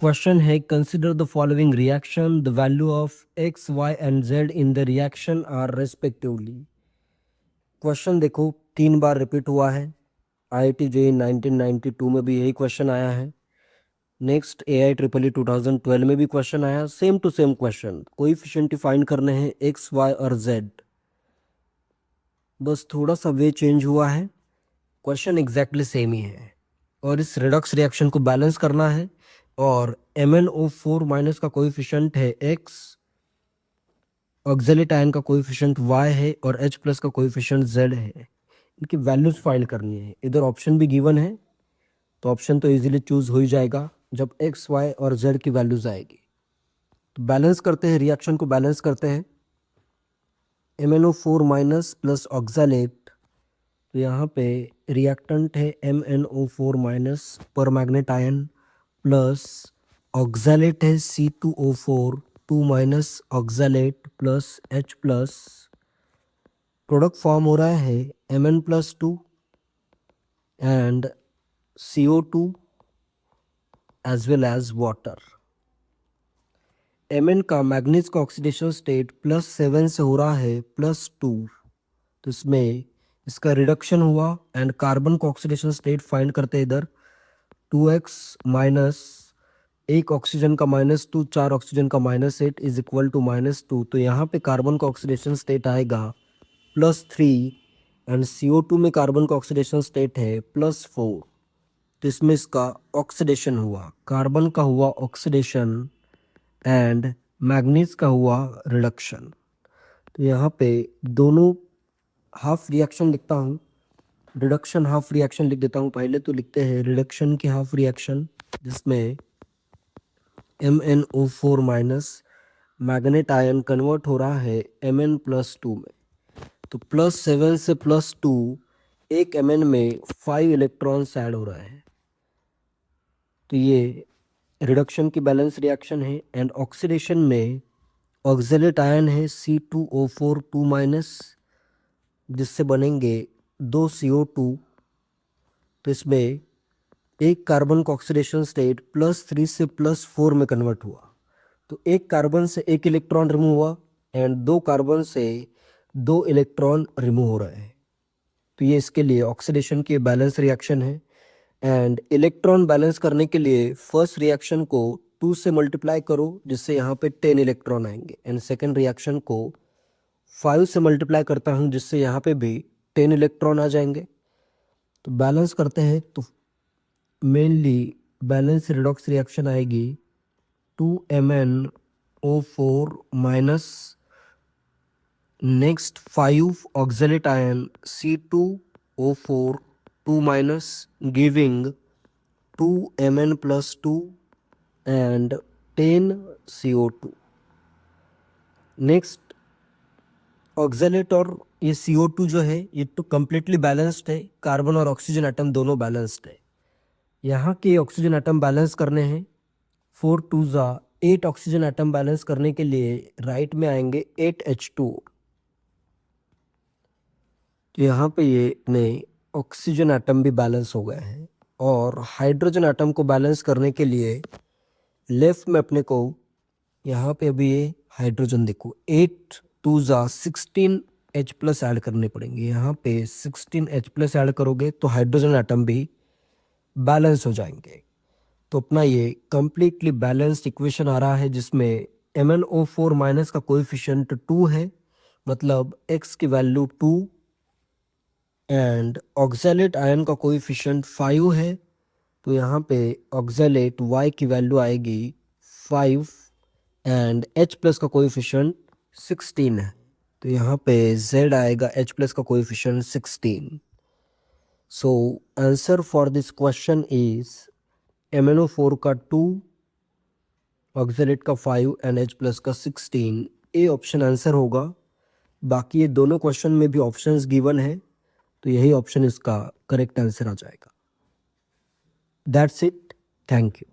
Question है consider the following reaction, the value of x y and z in the reaction are respectively. Question देखो 3 बार repeat हुआ है। IIT JEE 1992 में भी यही क्वेश्चन आया है। नेक्स्ट AIEEE 2012 में भी क्वेश्चन आया, same to same question. Coefficient find करने हैं एक्स वाई और जेड, बस थोड़ा सा वे चेंज हुआ है, क्वेश्चन एग्जैक्टली सेम ही है। और इस रिडक्स रिएक्शन को बैलेंस करना है और MnO4 माइनस का कोएफिशिएंट है x, ऑक्जेलिक आयन का कोएफिशिएंट y है और H प्लस का कोएफिशिएंट z है। इनकी वैल्यूज फाइंड करनी है। इधर ऑप्शन भी गिवन है तो ऑप्शन तो इजीली चूज हो ही जाएगा जब x, y और z की वैल्यूज आएगी। तो बैलेंस करते हैं, रिएक्शन को बैलेंस करते हैं। MnO4 माइनस प्लस ऑक्जेलेट, तो यहाँ पे रिएक्टेंट है MnO4 माइनस पर मैग्नेट आयन प्लस ऑक्जेलेट है C2O4 2 minus oxalate plus H plus. Product form हो रहा है Mn+2 and CO2 as well as water. Mn का मैग्नीज का ऑक्सीडेशन स्टेट +7 से हो रहा है +2, तो इसमें इसका रिडक्शन हुआ एंड कार्बन का ऑक्सीडेशन स्टेट फाइंड करते हैं। इधर 2x माइनस एक ऑक्सीजन का -2, 4 ऑक्सीजन का -8 इज इक्वल टू -2। तो यहाँ पे कार्बन का ऑक्सीडेशन स्टेट आएगा +3 एंड CO2 में कार्बन का ऑक्सीडेशन स्टेट है +4। तो इसमें इसका ऑक्सीडेशन हुआ, कार्बन का हुआ ऑक्सीडेशन एंड मैग्नीज का हुआ रिडक्शन। तो यहाँ पे दोनों हाफ रिएक्शन लिखता हूँ, रिडक्शन हाफ रिएक्शन लिख देता हूँ। पहले तो लिखते हैं रिडक्शन की हाफ रिएक्शन, जिसमें MnO4 minus manganate ion convert हो रहा है Mn+2 में। तो +7 से +2, एक Mn में 5 इलेक्ट्रॉन्स ऐड हो रहे हैं। तो ये रिडक्शन की बैलेंस रिएक्शन है एंड ऑक्सीडेशन में ऑक्जेलेट आयन है C2O4 2 माइनस, जिससे बनेंगे 2 CO2। तो इसमें एक कार्बन का ऑक्सीडेशन स्टेट +3 से +4 में कन्वर्ट हुआ। तो एक कार्बन से एक इलेक्ट्रॉन रिमूव हुआ एंड 2 कार्बन से 2 इलेक्ट्रॉन रिमूव हो रहे हैं। तो ये इसके लिए ऑक्सीडेशन की बैलेंस रिएक्शन है। एंड इलेक्ट्रॉन बैलेंस करने के लिए फर्स्ट रिएक्शन को 2 से मल्टीप्लाई करो, जिससे यहाँ पे 10 इलेक्ट्रॉन आएंगे एंड सेकेंड रिएक्शन को 5 से मल्टीप्लाई करता हूँ, जिससे यहाँ पे भी 10 इलेक्ट्रॉन आ जाएंगे। तो बैलेंस करते हैं तो मेनली बैलेंस रिडॉक्स रिएक्शन आएगी 2MnO4 minus next 5 oxalate ion C2O4 2 minus giving 2Mn+2 and 10 CO2। Next oxalate और ये CO2 जो है ये तो कम्प्लीटली बैलेंस्ड है, कार्बन और ऑक्सीजन एटम दोनों बैलेंस्ड है। यहाँ के ऑक्सीजन एटम बैलेंस करने हैं, 4 2 8 ऑक्सीजन एटम बैलेंस करने के लिए राइट में आएंगे 8H2। तो यहाँ पे ये अपने ऑक्सीजन एटम भी बैलेंस हो गए हैं और हाइड्रोजन एटम को बैलेंस करने के लिए लेफ्ट में अपने को यहाँ पे अभी ये हाइड्रोजन देखो 8 2 16 H+ ऐड करने पड़ेंगे। यहाँ पे 16 H+ ऐड करोगे तो हाइड्रोजन एटम भी बैलेंस हो जाएंगे। तो अपना ये कंप्लीटली बैलेंस्ड इक्वेशन आ रहा है, जिसमें MnO4 माइनस का कोएफिशिएंट 2 है, मतलब x की वैल्यू 2 एंड ऑक्जेलेट आयन का कोएफिशिएंट 5 है। तो यहाँ पे ऑक्जेलेट y की वैल्यू आएगी 5 एंड H+ का कोएफिशिएंट 16 है। तो यहाँ पे z आएगा H+ का coefficient 16। So answer for this question is MnO4 का 2, ऑक्जेलेट का 5 एंड H+ का 16। ए ऑप्शन आंसर होगा। बाकी ये दोनों क्वेश्चन में भी ऑप्शंस गिवन है, तो यही ऑप्शन इसका करेक्ट आंसर आ जाएगा। That's it, thank you.